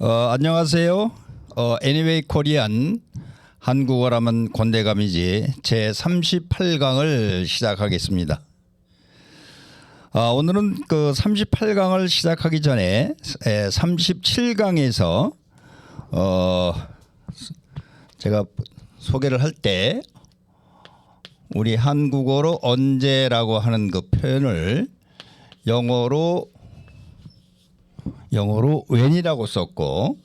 안녕하세요. 애니웨이 코리안 한국어라면 곤대감이지 제 38강을 시작하겠습니다. 오늘은 그 38강을 시작하기 전에 37강에서 제가 소개를 할 때 우리 한국어로 언제라고 하는 그 표현을 영어로 when이라고 썼고,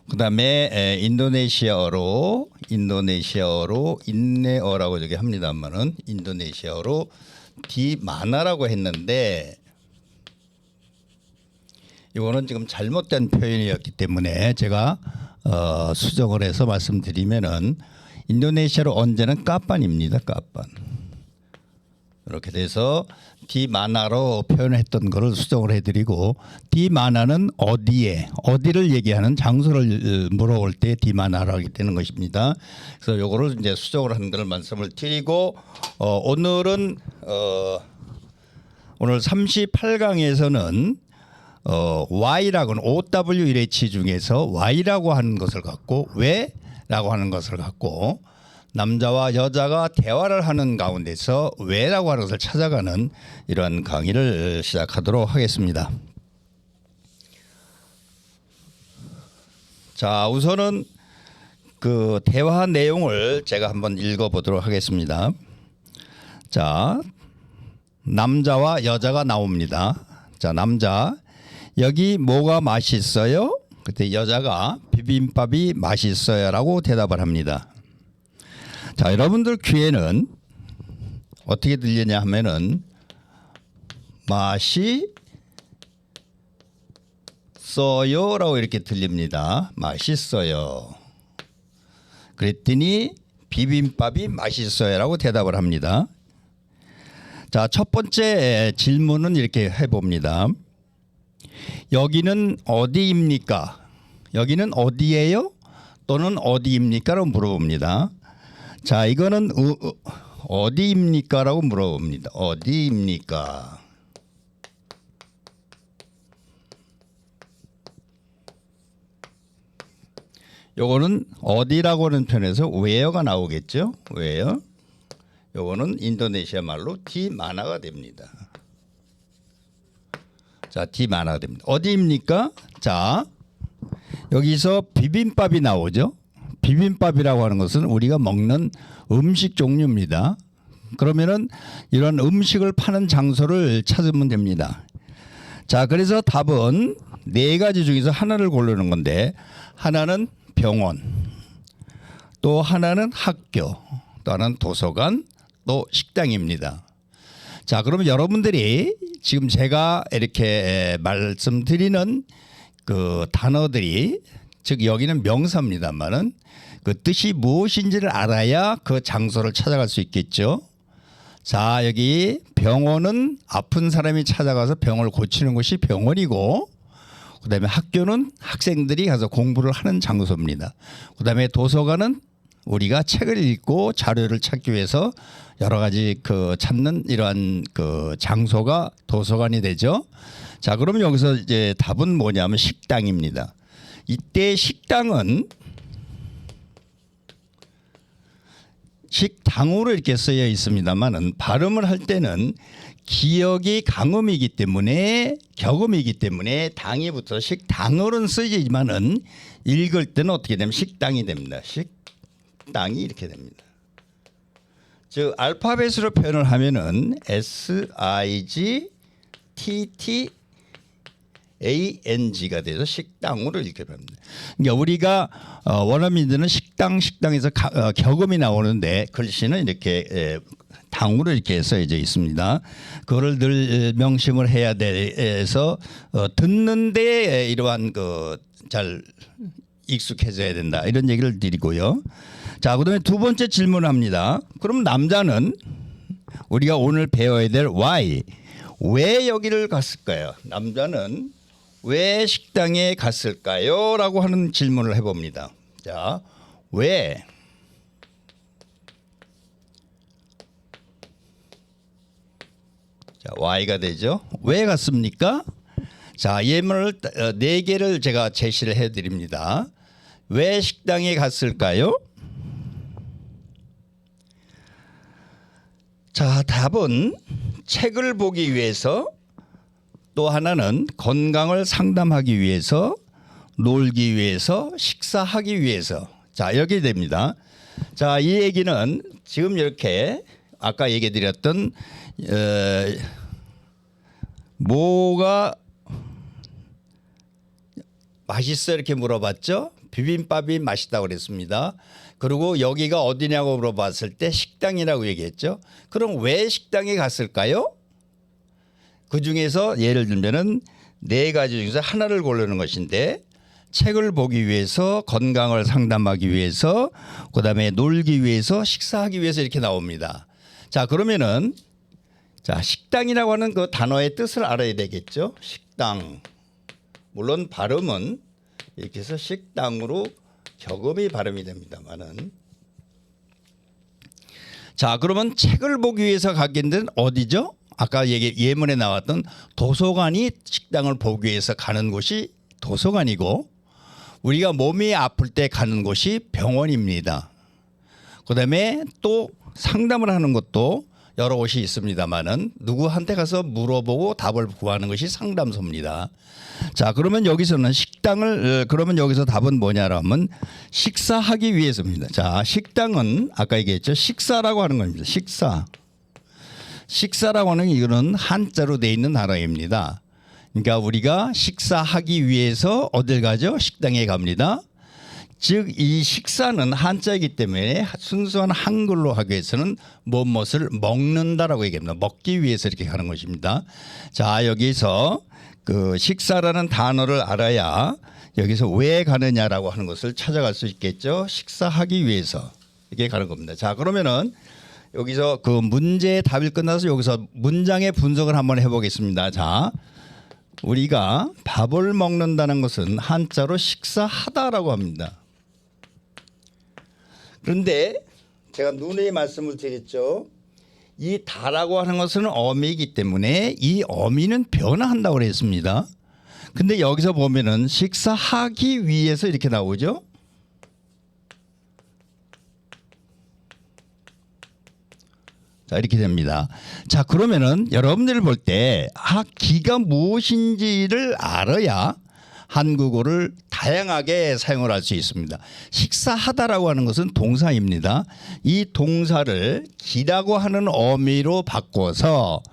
그 다음에 인도네시아어로 인네어라고 저기 합니다만은 인도네시아어로 디마나라고 했는데, 이거는 지금 잘못된 표현이었기 때문에 제가 수정을 해서 말씀드리면은 인도네시아로 언제는 까빤입니다. 까빤. 이렇게 돼서 디마나로 표현했던 것을 수정을 해드리고, 디마나는 어디를 얘기하는 장소를 물어볼 때 디마나라고 하게 되는 것입니다. 그래서 요거를 이제 수정을 하는 것을 말씀을 드리고, 오늘 38강에서는 Y라고는 OWH 중에서 Y라고 하는 것을 갖고 왜라고 하는 것을 갖고 남자와 여자가 대화를 하는 가운데서 왜라고 하는 것을 찾아가는 이러한 강의를 시작하도록 하겠습니다. 자, 우선은 그 대화 내용을 제가 한번 읽어보도록 하겠습니다. 자, 남자와 여자가 나옵니다. 자, 남자, 여기 뭐가 맛있어요? 그때 여자가 비빔밥이 맛있어요 라고 대답을 합니다. 자, 여러분들 귀에는 어떻게 들리냐 하면은 맛있어요 라고 이렇게 들립니다. 맛있어요. 그랬더니 비빔밥이 맛있어요 라고 대답을 합니다. 자, 첫 번째 질문은 이렇게 해봅니다. 여기는 어디입니까? 여기는 어디예요? 또는 어디입니까? 라고 물어봅니다. 자, 이거는 어디입니까? 라고 물어봅니다. 어디입니까? 요거는 어디라고 하는 편에서 where가 나오겠죠? where. 요거는 인도네시아 말로 디마나가 됩니다. 자, 디마나가 됩니다. 어디입니까? 자, 여기서 비빔밥이 나오죠. 비빔밥이라고 하는 것은 우리가 먹는 음식 종류입니다. 그러면은 이런 음식을 파는 장소를 찾으면 됩니다. 자, 그래서 답은 네 가지 중에서 하나를 고르는 건데, 하나는 병원, 또 하나는 학교, 또 하나는 도서관, 또 식당입니다. 자, 그러면 여러분들이 지금 제가 이렇게 말씀드리는 그 단어들이, 즉 여기는 명사입니다만은 그 뜻이 무엇인지를 알아야 그 장소를 찾아갈 수 있겠죠. 자, 여기 병원은 아픈 사람이 찾아가서 병을 고치는 것이 병원이고, 그다음에 학교는 학생들이 가서 공부를 하는 장소입니다. 그다음에 도서관은 우리가 책을 읽고 자료를 찾기 위해서 여러 가지 그 찾는 이러한 그 장소가 도서관이 되죠. 자, 그러면 여기서 이제 답은 뭐냐면 식당입니다. 이때 식당은 식당으로 이렇게 쓰여 있습니다만은 발음을 할 때는 기역이 강음이기 때문에 격음이기 때문에 당이 붙어서 식당으로는 쓰이지만은 읽을 때는 어떻게 되면 식당이 됩니다. 식당이 이렇게 됩니다. 즉 알파벳으로 표현을 하면은 SIGTTANG가 돼서 식당으로 이렇게 됩니다. 그러니까 우리가 원어민들은 식당에서 격음이 나오는데 글씨는 이렇게 당으로 이렇게 써져 있습니다. 그거를 늘 명심을 해야 돼서 듣는데 이러한 그 잘 익숙해져야 된다, 이런 얘기를 드리고요. 자, 그다음에 두 번째 질문합니다. 그럼 남자는 우리가 오늘 배워야 될 why, 왜 여기를 갔을까요? 남자는 왜 식당에 갔을까요? 라고 하는 질문을 해봅니다. 자, 왜? 자, Y가 되죠. 왜 갔습니까? 자, 예문을 4개를 제가 제시를 해드립니다. 왜 식당에 갔을까요? 자, 답은 책을 보기 위해서, 또 하나는 건강을 상담하기 위해서, 놀기 위해서, 식사하기 위해서. 자, 이렇게 됩니다. 자, 이 얘기는 지금 이렇게 아까 얘기 드렸던 뭐가 맛있어 이렇게 물어봤죠. 비빔밥이 맛있다고 그랬습니다. 그리고 여기가 어디냐고 물어봤을 때 식당이라고 얘기했죠. 그럼 왜 식당에 갔을까요? 그 중에서 예를 들면은 4가지 중에서 하나를 고르는 것인데, 책을 보기 위해서, 건강을 상담하기 위해서, 그다음에 놀기 위해서, 식사하기 위해서 이렇게 나옵니다. 자, 그러면은 자, 식당이라고 하는 그 단어의 뜻을 알아야 되겠죠. 식당. 물론 발음은 이렇게 해서 식당으로 격음이 발음이 됩니다만은. 자, 그러면 책을 보기 위해서 가긴 데는 어디죠? 아까 예문에 나왔던 도서관이 식당을 보기 위해서 가는 곳이 도서관이고, 우리가 몸이 아플 때 가는 곳이 병원입니다. 그다음에 또 상담을 하는 것도 여러 곳이 있습니다만은 누구한테 가서 물어보고 답을 구하는 것이 상담소입니다. 자, 그러면 여기서는 식당을 그러면 여기서 답은 뭐냐라면 식사하기 위해서입니다. 자, 식당은 아까 얘기했죠. 식사라고 하는 겁니다. 식사. 식사라고 하는 이거는 한자로 돼 있는 단어입니다. 그러니까 우리가 식사하기 위해서 어딜 가죠? 식당에 갑니다. 즉 이 식사는 한자이기 때문에 순수한 한글로 하기 위해서는 무엇을 먹는다라고 얘기합니다. 먹기 위해서 이렇게 가는 것입니다. 자, 여기서 그 식사라는 단어를 알아야 여기서 왜 가느냐라고 하는 것을 찾아갈 수 있겠죠. 식사하기 위해서 이렇게 가는 겁니다. 자, 그러면은 여기서 그 문제의 답이 끝나서 여기서 문장의 분석을 한번 해보겠습니다. 자, 우리가 밥을 먹는다는 것은 한자로 식사하다라고 합니다. 그런데 제가 누누이 말씀을 드렸죠. 이 다라고 하는 것은 어미이기 때문에 이 어미는 변화한다고 그랬습니다. 근데 여기서 보면은 식사하기 위해서 이렇게 나오죠. 자, 이렇게 됩니다. 자, 그러면은 여러분들 볼 때 기가 무엇인지를 알아야 한국어를 다양하게 사용을 할 수 있습니다. 식사하다라고 하는 것은 동사입니다. 이 동사를 기라고 하는 어미로 바꿔서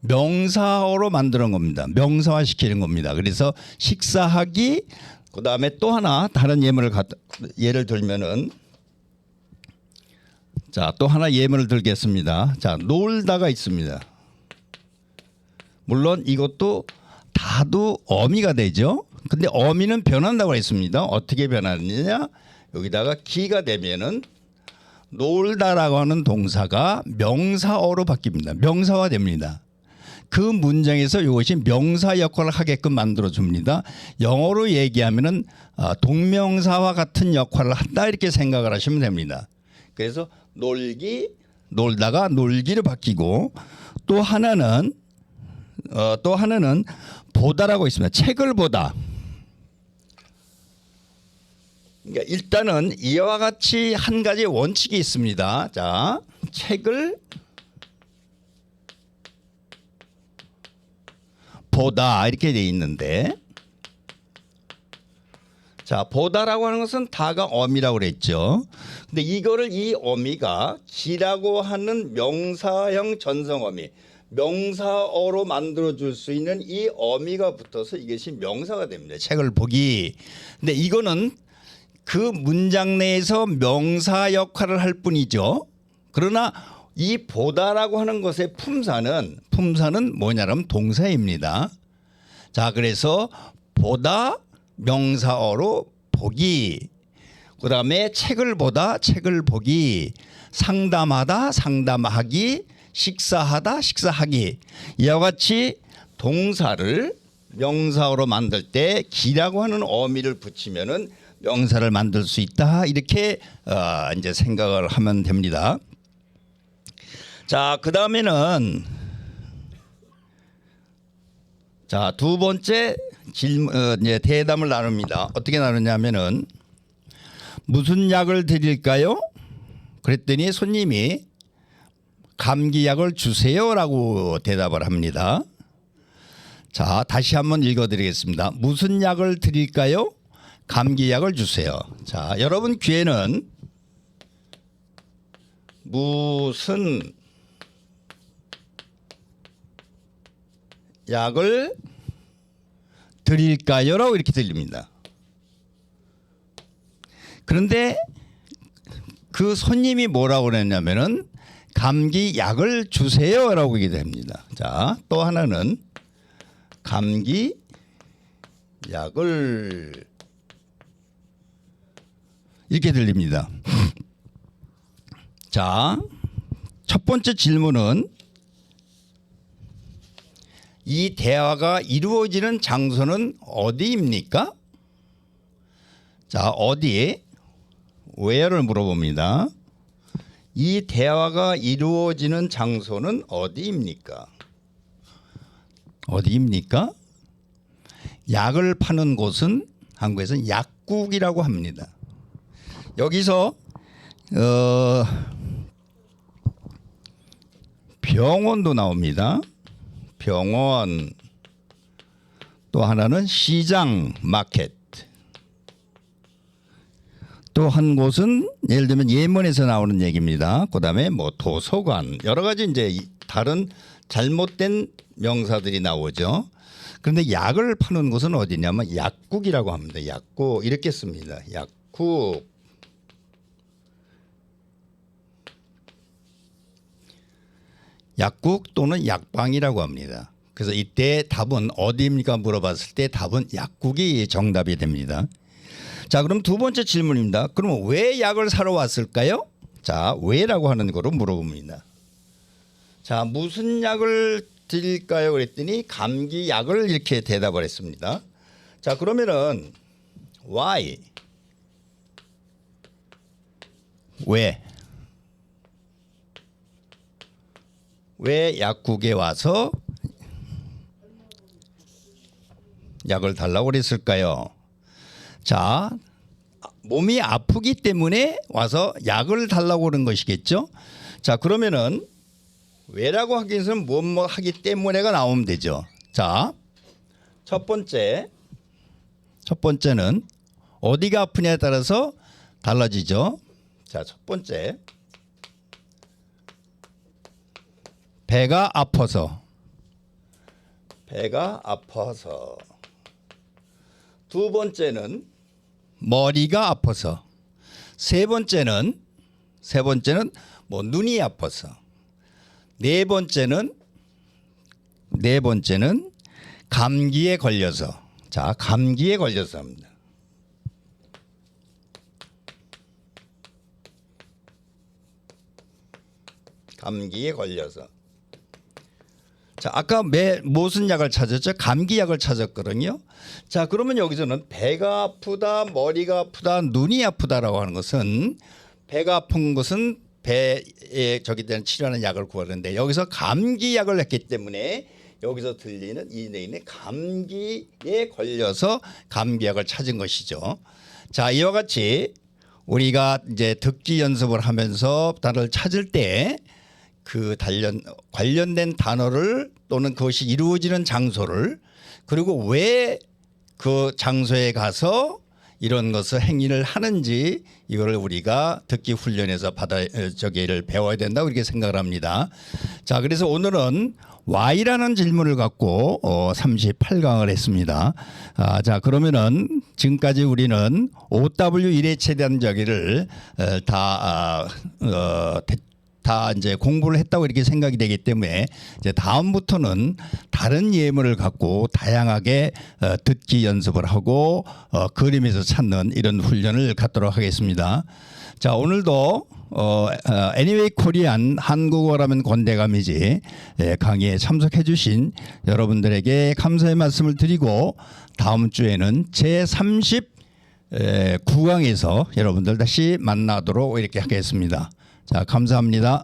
명사어로 만드는 겁니다. 명사화 시키는 겁니다. 그래서 식사하기, 그다음에 또 하나 다른 예를 들면은, 자, 또 하나 예문을 들겠습니다. 자, 놀다가 있습니다. 물론 이것도 다도 어미가 되죠. 근데 어미는 변한다고 했습니다. 어떻게 변하느냐? 여기다가 기가 되면은 놀다라고 하는 동사가 명사어로 바뀝니다. 명사화 됩니다. 그 문장에서 이것이 명사 역할을 하게끔 만들어 줍니다. 영어로 얘기하면은 동명사와 같은 역할을 한다 이렇게 생각을 하시면 됩니다. 그래서 놀다가 놀기로 바뀌고, 또 하나는 보다라고 있습니다. 책을 보다. 그러니까 일단은 이와 같이 한 가지 원칙이 있습니다. 자, 책을 보다 이렇게 돼 있는데, 자, 보다라고 하는 것은 다가 어미라고 그랬죠. 근데 이거를 이 어미가 기라고 하는 명사형 전성어미, 명사어로 만들어 줄 수 있는 이 어미가 붙어서 이것이 명사가 됩니다. 책을 보기. 근데 이거는 그 문장 내에서 명사 역할을 할 뿐이죠. 그러나 이 보다라고 하는 것의 품사는 뭐냐면 동사입니다. 자, 그래서 보다 명사어로 보기, 그다음에 책을 보다 책을 보기, 상담하다 상담하기, 식사하다 식사하기. 이와 같이 동사를 명사어로 만들 때 기라고 하는 어미를 붙이면은 명사를 만들 수 있다 이렇게 이제 생각을 하면 됩니다. 자, 그 다음에는 자, 두 번째 질문, 이제 대담을 나눕니다. 어떻게 나누냐면은 무슨 약을 드릴까요? 그랬더니 손님이 감기약을 주세요라고 대답을 합니다. 자, 다시 한번 읽어드리겠습니다. 무슨 약을 드릴까요? 감기약을 주세요. 자, 여러분 귀에는 무슨 약을 드릴까요? 라고 이렇게 들립니다. 그런데 그 손님이 뭐라고 그랬냐면은 감기약을 주세요라고 얘기를 합니다. 자, 또 하나는 감기약을 이렇게 들립니다. 자, 첫 번째 질문은 이 대화가 이루어지는 장소는 어디입니까? 자, 어디? where를 물어봅니다. 이 대화가 이루어지는 장소는 어디입니까? 어디입니까? 약을 파는 곳은 한국에서는 약국이라고 합니다. 여기서 병원도 나옵니다. 병원. 또 하나는 시장, 마켓. 또 한 곳은 예를 들면 예문에서 나오는 얘기입니다. 그다음에 뭐 도서관, 여러 가지 이제 다른 잘못된 명사들이 나오죠. 그런데 약을 파는 곳은 어디냐면 약국이라고 합니다. 약국 이렇게 씁니다. 약국. 약국 또는 약방이라고 합니다. 그래서 이때 답은 어디입니까 물어봤을 때 답은 약국이 정답이 됩니다. 자, 그럼 두 번째 질문입니다. 그러면 왜 약을 사러 왔을까요? 자, 왜라고 하는 거로 물어봅니다. 자, 무슨 약을 드릴까요? 그랬더니 감기약을 이렇게 대답을 했습니다. 자, 그러면은 why? 왜 약국에 와서 약을 달라고 그랬을까요? 자, 몸이 아프기 때문에 와서 약을 달라고 그런 것이겠죠. 자, 그러면은 왜라고 하기 위해서는 뭐 하기 때문에가 나오면 되죠. 자, 첫 번째는 어디가 아프냐에 따라서 달라지죠. 자, 첫 번째 배가 아파서. 두 번째는 머리가 아파서. 세 번째는 뭐 눈이 아파서. 네 번째는 감기에 걸려서. 자, 감기에 걸려서 합니다. 감기에 걸려서. 자, 아까 무슨 약을 찾았죠? 감기약을 찾았거든요. 자, 그러면 여기서는 배가 아프다, 머리가 아프다, 눈이 아프다라고 하는 것은 배가 아픈 것은 배에 저기 대한 치료하는 약을 구하는데 여기서 감기약을 했기 때문에 여기서 들리는 이 내용에 감기에 걸려서 감기약을 찾은 것이죠. 자, 이와 같이 우리가 이제 듣기 연습을 하면서 단어를 찾을 때 그 관련된 단어를 또는 그것이 이루어지는 장소를 그리고 왜 그 장소에 가서 이런 것을 행위를 하는지 이거를 우리가 듣기 훈련에서 저기를 배워야 된다고 이렇게 생각을 합니다. 자, 그래서 오늘은 Y라는 질문을 갖고 38강을 했습니다. 자, 그러면은 지금까지 우리는 OW 일회체 대한 저기를 다 이제 공부를 했다고 이렇게 생각이 되기 때문에 이제 다음부터는 다른 예문을 갖고 다양하게 듣기 연습을 하고 그림에서 찾는 이런 훈련을 갖도록 하겠습니다. 자, 오늘도 애니웨이 코리안 한국어라면 권대감이지 강의에 참석해 주신 여러분들에게 감사의 말씀을 드리고 다음 주에는 제39강에서 여러분들 다시 만나도록 이렇게 하겠습니다. 자, 감사합니다.